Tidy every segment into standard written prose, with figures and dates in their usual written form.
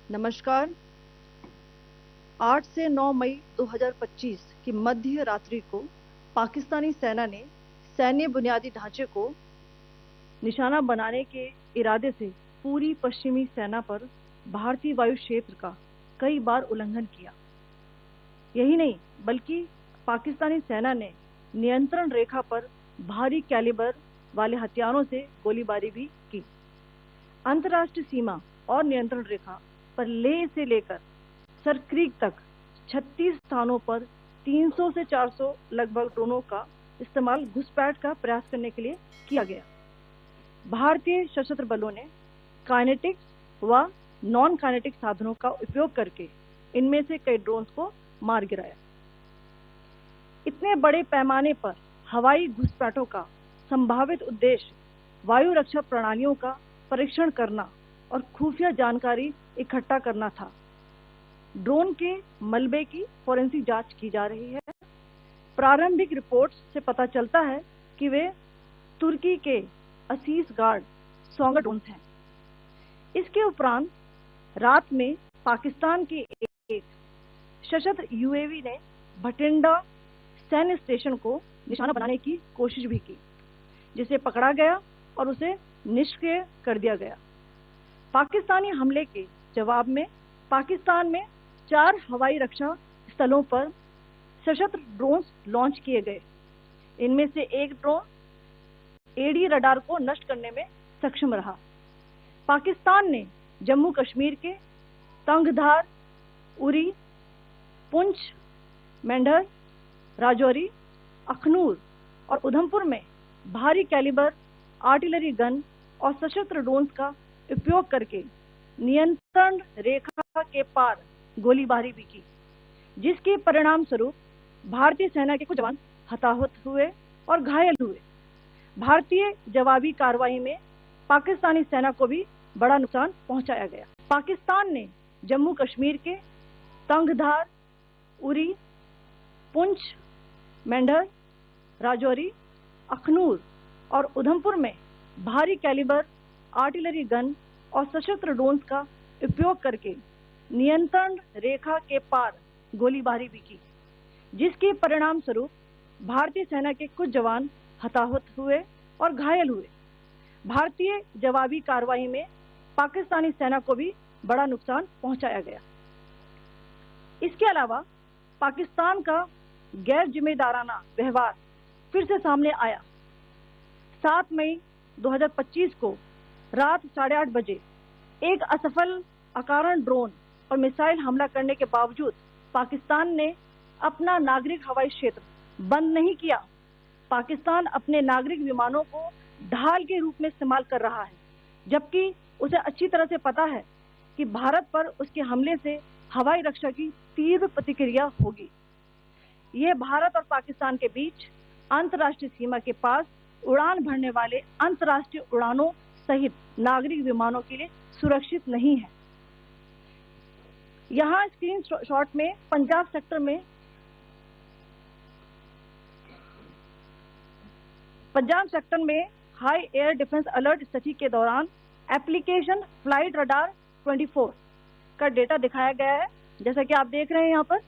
नमस्कार। 8 से 9 मई 2025 की मध्य रात्रि को पाकिस्तानी सेना ने सैन्य बुनियादी ढांचे को निशाना बनाने के इरादे से पूरी पश्चिमी सेना पर भारतीय वायु क्षेत्र का कई बार उल्लंघन किया। यही नहीं बल्कि पाकिस्तानी सेना ने नियंत्रण रेखा पर भारी कैलिबर वाले हथियारों से गोलीबारी भी की। अंतर्राष्ट्रीय सीमा और नियंत्रण रेखा पर लेह से लेकर सरक्रीक तक 36 स्थानों पर 300 से 400 लगभग ड्रोनों का इस्तेमाल घुसपैठ का प्रयास करने के लिए किया गया। भारतीय सशस्त्र बलों ने काइनेटिक व नॉन काइनेटिक साधनों का उपयोग करके इनमें से कई ड्रोन्स को मार गिराया। इतने बड़े पैमाने पर हवाई घुसपैठों का संभावित उद्देश्य वायु रक्षा प्रणालियों का परीक्षण करना और खुफिया जानकारी इकट्ठा करना था। ड्रोन के मलबे की फोरेंसिक जांच की जा रही है। प्रारंभिक रिपोर्ट्स से पता चलता है कि वे तुर्की के असीस गार्ड सॉन्गर ड्रोन्स हैं। इसके उपरांत रात में पाकिस्तान के एक सशस्त्र यूएवी ने भटिंडा सैन्य स्टेशन को निशाना बनाने की कोशिश भी की, जिसे पकड़ा गया और उसे निष्क्रिय कर दिया गया। पाकिस्तानी हमले के जवाब में पाकिस्तान में 4 हवाई रक्षा स्थलों पर सशस्त्र ड्रोन्स लॉन्च किए गए। इनमें से एक ड्रोन एडी रडार को नष्ट करने में सक्षम रहा। पाकिस्तान ने जम्मू कश्मीर के तंगधार, उरी, पुंछ, मेंढर, राजौरी, अखनूर और उधमपुर में भारी कैलिबर आर्टिलरी गन और सशस्त्र ड्रोन्स का उपयोग करके नियंत्रण रेखा के पार गोलीबारी भी की, जिसके परिणाम स्वरूप भारतीय सेना के कुछ जवान हताहत हुए और घायल हुए। भारतीय जवाबी कार्रवाई में पाकिस्तानी सेना को भी बड़ा नुकसान पहुंचाया गया। पाकिस्तान ने जम्मू कश्मीर के तंगधार, उरी, पुंछ, मेंढर, राजौरी, अखनूर और उधमपुर में भारी कैलिबर आर्टिलरी गन और सशस्त्र ड्रोन्स का उपयोग करके नियंत्रण रेखा के पार गोलीबारी भी की, जिसके परिणाम स्वरूप भारतीय सेना के कुछ जवान हताहत हुए और घायल हुए। भारतीय जवाबी कार्रवाई में पाकिस्तानी सेना को भी बड़ा नुकसान पहुंचाया गया। इसके अलावा पाकिस्तान का गैर जिम्मेदाराना व्यवहार फिर से सामने आया। 7 मई 2025 को रात 8:30 बजे एक असफल अकारण ड्रोन और मिसाइल हमला करने के बावजूद पाकिस्तान ने अपना नागरिक हवाई क्षेत्र बंद नहीं किया। पाकिस्तान अपने नागरिक विमानों को ढाल के रूप में इस्तेमाल कर रहा है, जबकि उसे अच्छी तरह से पता है कि भारत पर उसके हमले से हवाई रक्षा की तीव्र प्रतिक्रिया होगी। यह भारत और पाकिस्तान के बीच अंतर्राष्ट्रीय सीमा के पास उड़ान भरने वाले अंतर्राष्ट्रीय उड़ानों सहित नागरिक विमानों के लिए सुरक्षित नहीं है। यहाँ स्क्रीन शॉट में पंजाब सेक्टर में हाई एयर डिफेंस अलर्ट स्थिति के दौरान एप्लीकेशन फ्लाइट रडार 24 का डेटा दिखाया गया है। जैसा कि आप देख रहे हैं यहाँ पर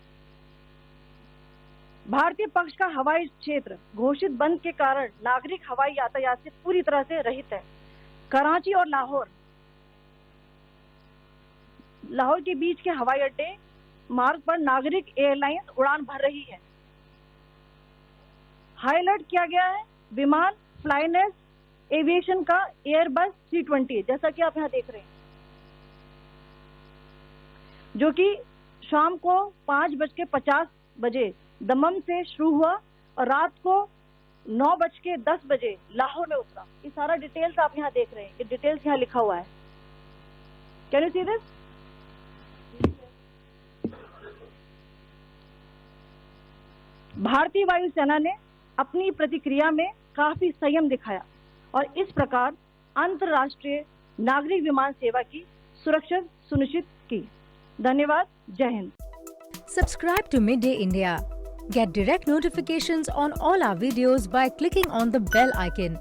भारतीय पक्ष का हवाई क्षेत्र घोषित बंद के कारण नागरिक हवाई यातायात से पूरी तरह से रहित है। कराची और लाहौर के बीच के हवाई अड्डे मार्ग पर नागरिक एयरलाइंस उड़ान भर रही है। हाई अलर्ट किया गया है विमान फ्लाइनेस एविएशन का एयरबस 320, जैसा कि आप यहाँ देख रहे हैं, जो कि शाम को 5:50 बजे दमम से शुरू हुआ और रात को 9:10 बजे लाहौर में उतरा। ये सारा डिटेल्स आप यहाँ देख रहे हैं। ये डिटेल्स यहाँ लिखा हुआ है। Can you see this? भारतीय वायुसेना ने अपनी प्रतिक्रिया में काफी संयम दिखाया और इस प्रकार अंतर्राष्ट्रीय नागरिक विमान सेवा की सुरक्षा सुनिश्चित की। धन्यवाद। जय Hind. Subscribe to Midday India. Get direct notifications on all our videos by clicking on the bell icon.